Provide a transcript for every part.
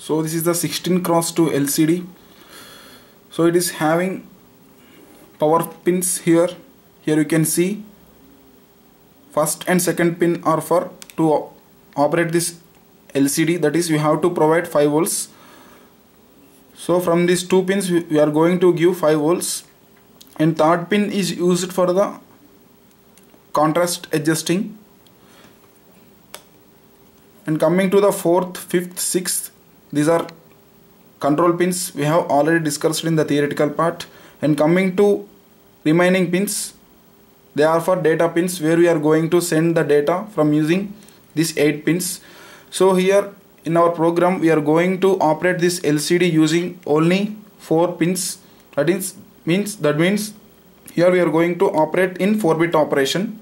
So this is the 16x2 LCD. So it is having power pins here. Here you can see first and second pin are for to operate this LCD, that is we have to provide 5 volts. So from these 2 pins we are going to give 5 volts, and third pin is used for the contrast adjusting. And coming to the 4th, 5th, 6th, these are control pins we have already discussed in the theoretical part. And coming to remaining pins, they are for data pins, where we are going to send the data from using these 8 pins. So here in our program we are going to operate this LCD using only 4 pins. That means here we are going to operate in 4-bit operation.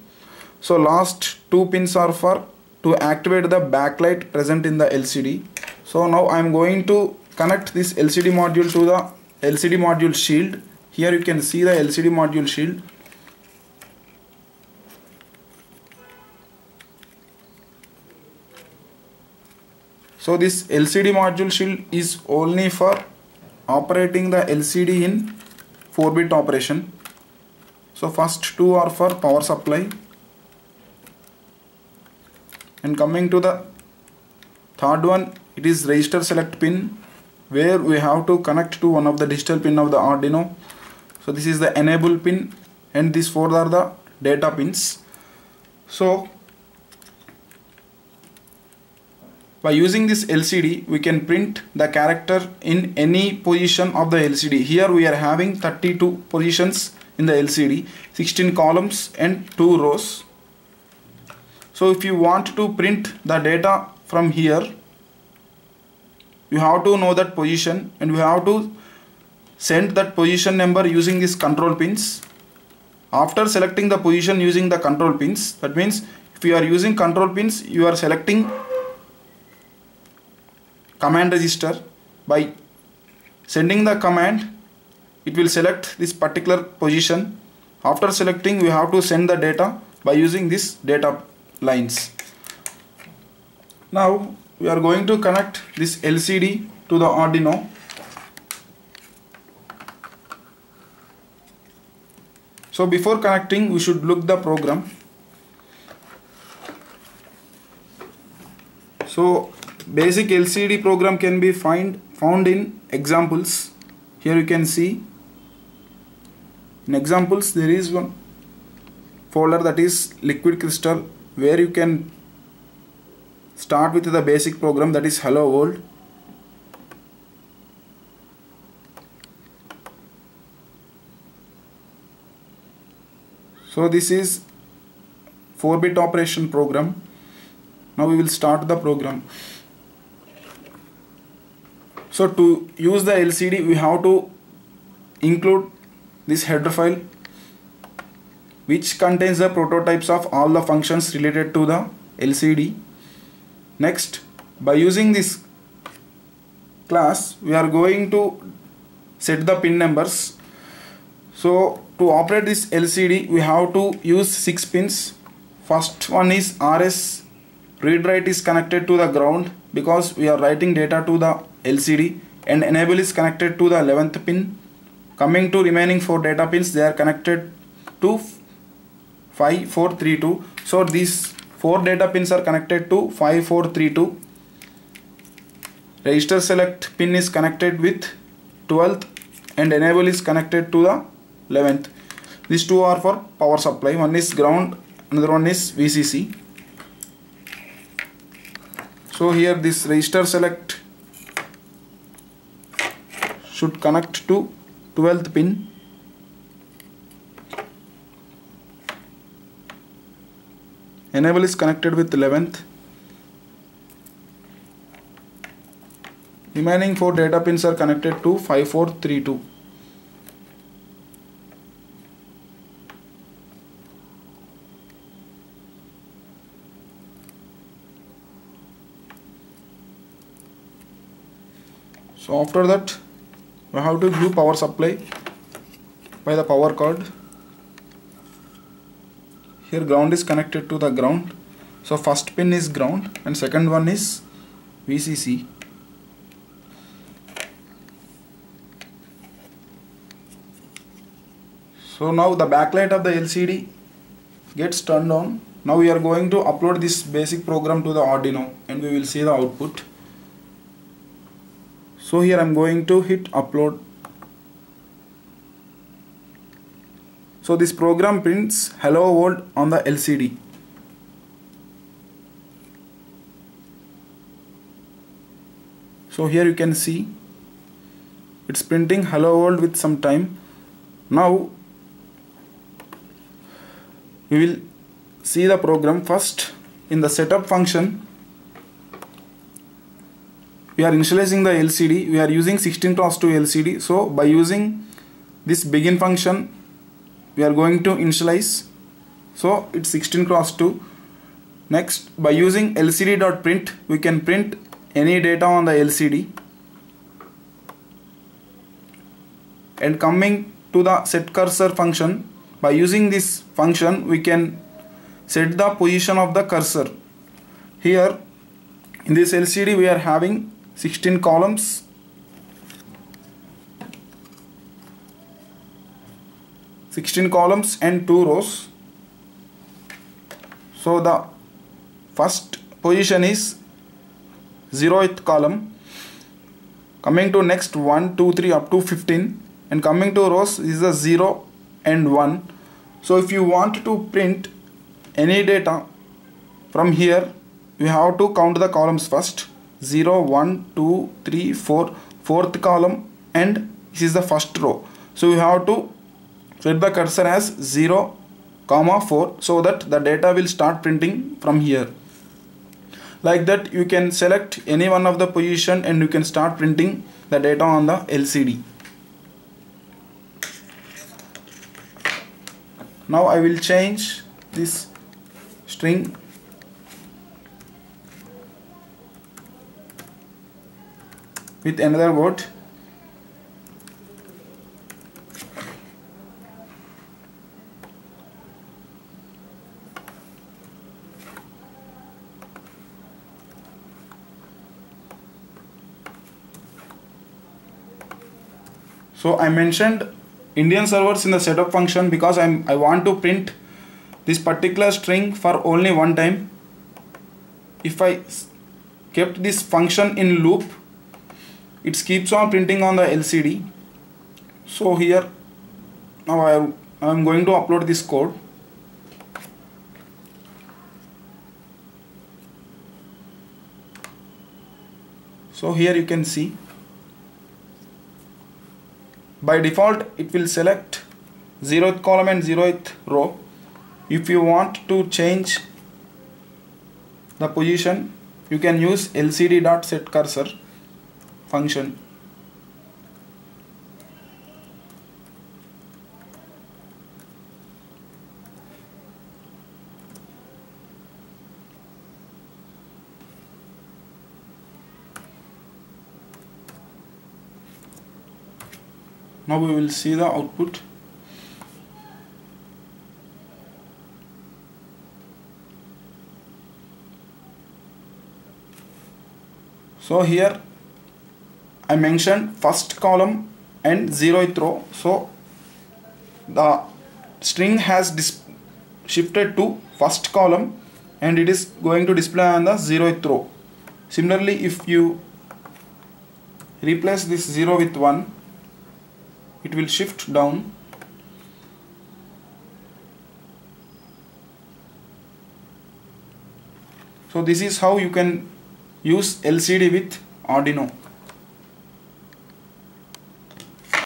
So last 2 pins are for to activate the backlight present in the LCD. So now I am going to connect this LCD module to the LCD module shield. Here you can see the LCD module shield. So this LCD module shield is only for operating the LCD in 4-bit operation. So first 2 are for power supply. And coming to the third one, it is register select pin, where we have to connect to one of the digital pin of the Arduino. So this is the enable pin, and these 4 are the data pins. So by using this LCD we can print the character in any position of the LCD. Here we are having 32 positions in the LCD, 16 columns and 2 rows. So if you want to print the data from here, you have to know that position, and we have to send that position number using these control pins. After selecting the position using the control pins, that means if you are using control pins, you are selecting command register. By sending the command, it will select this particular position. After selecting, we have to send the data by using this data lines. Now we are going to connect this LCD to the Arduino. So before connecting, we should look the program. So basic LCD program can be found in examples. Here you can see in examples there is one folder, that is liquid crystal, where you can start with the basic program, that is hello world. So this is 4-bit operation program. Now we will start the program. So to use the LCD we have to include this header file, which contains the prototypes of all the functions related to the LCD. Next, by using this class we are going to set the pin numbers. So to operate this LCD we have to use 6 pins. First one is RS, read write is connected to the ground because we are writing data to the LCD, and enable is connected to the 11th pin. Coming to remaining 4 data pins, they are connected to 5432. So these 4 data pins are connected to 5432. Register select pin is connected with 12th, and enable is connected to the 11th. These 2 are for power supply. One is ground, another one is VCC. So here this register select should connect to 12th pin. Enable is connected with 11th. Remaining 4 data pins are connected to 5432. So after that we have to give power supply by the power cord. Here ground is connected to the ground. So first pin is ground and second one is VCC. So now the backlight of the LCD gets turned on. Now we are going to upload this basic program to the Arduino and we will see the output. So here I am going to hit upload. So this program prints hello world on the LCD. So here you can see it's printing hello world with some time. Now we will see the program. First, in the setup function, we are initializing the LCD. We are using 16x2 LCD. So by using this begin function, we are going to initialize. So it's 16x2. Next, by using lcd.print, we can print any data on the LCD. And coming to the set cursor function, by using this function we can set the position of the cursor. Here in this LCD we are having 16 columns. And 2 rows. So the first position is 0th column. Coming to next 1, 2, 3 up to 15, and coming to rows is the 0 and 1. So if you want to print any data from here, you have to count the columns first. 0, 1, 2, 3, 4, fourth column, and this is the first row. So you have to set the cursor as 0, 4 so that the data will start printing from here. Like that you can select any one of the position and you can start printing the data on the LCD. Now I will change this string with another word. So I mentioned Indian servers in the setup function because I want to print this particular string for only one time. If I kept this function in loop, it keeps on printing on the LCD. So here now I am going to upload this code. So here you can see by default it will select 0th column and 0th row. If you want to change the position, you can use lcd.setCursor function. Now we will see the output. So here I mentioned first column and 0th row. So the string has shifted to first column and it is going to display on the 0th row. Similarly, if you replace this 0 with 1, it will shift down. So this is how you can use LCD with Arduino.